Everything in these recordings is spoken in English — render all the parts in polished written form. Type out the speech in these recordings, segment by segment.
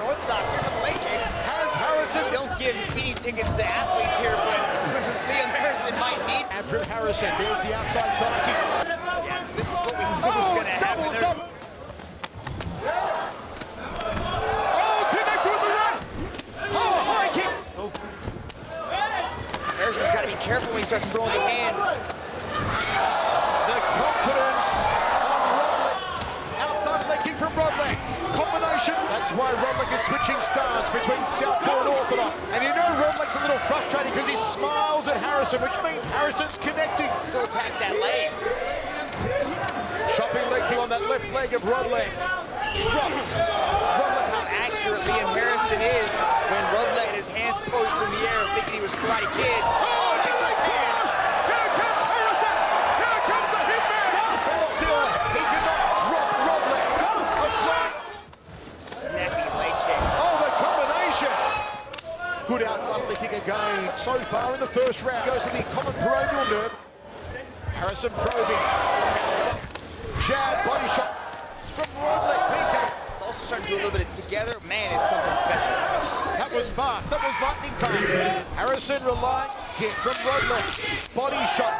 Orthodox here, the leg kicks. Has Harrison. We don't give speeding tickets to athletes here, but Liam Harrison might need. Andrew Harrison, there's the outside thigh kick. Yeah, this is what we knew was going to happen. Doubles up. Oh, connected with the run. Oh, high kick. Harrison's got to be careful when he starts throwing the hand. The confidence on Rodlick. Outside leg kick from Rodlick. Combination. That's why Rodlick is switching stance between southpaw and orthodox. And you know Rodlick's a little frustrated because he smiles at Harrison, which means Harrison's connecting. Still attack that leg. Chopping leg kick on that left leg of Rodlick. Drop. Rodlick, how accurate Liam Harrison is when Rodlick had his hands posed in the air thinking he was Karate Kid. Oh, nice leg kick! Here comes Harrison! Here comes the hitman! But still, he cannot drop Rodlick. A flat. Snappy leg kick. Oh, the combination! Good outside leg kick again. So far in the first round. Goes to the common peroneal nerve. Harrison probing. Jab, body shot from Rodlick. PK. Also starting to do a little bit of together. Man, it's something special. That was fast. That was lightning fast. Harrison relying. Kick from Rodlick. Body shot.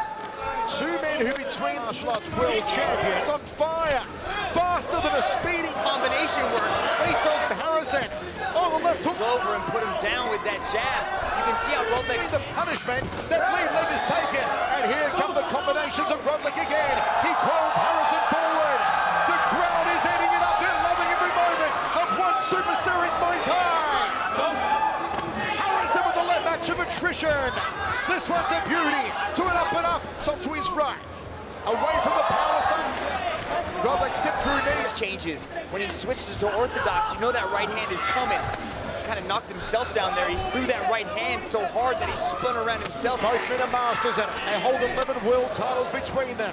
Two men who between martial arts world champions on fire. Faster than a speeding Combination work. But he sold Harrison. Oh, the left hook. over and put him down with that jab. You can see how Rodlick. The punishment. That lead leg is taken. And here come the combinations of Rodlick again. He calls Harrison forward. The crowd is eating it up. They're loving every moment of one Super Series Muay Thai. Harrison with the left match of attrition. This one's a beauty. To an up and up. Soft to his right. Away from the power side. Rodlick stepped through knees. Changes. When he switches to orthodox, you know that right hand is coming. He's kind of knocked himself down there. He threw that right hand so hard that he spun around himself. Both men are masters and they hold 11 world titles between them.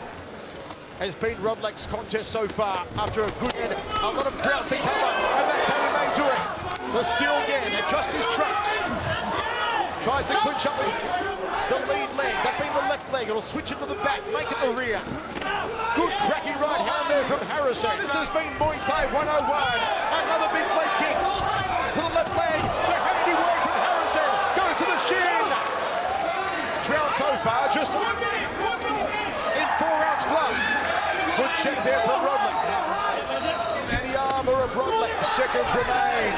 Has been Rodlick's contest so far after a good end. A lot of ground to cover, and that's how he may do it. The steal again, adjusts his tracks. Tries to clinch up with the lead leg. That being the left leg. It'll switch it to the back, make it the rear. Good cracking right hand there from Harrison. This has been Muay Thai 101. Another big leg kick to the left leg. The handy work from Harrison. Goes to the shin. Round so far, just in 4-ounce gloves. Good check there from Rodlick. In the armor of Rodlick, seconds remain.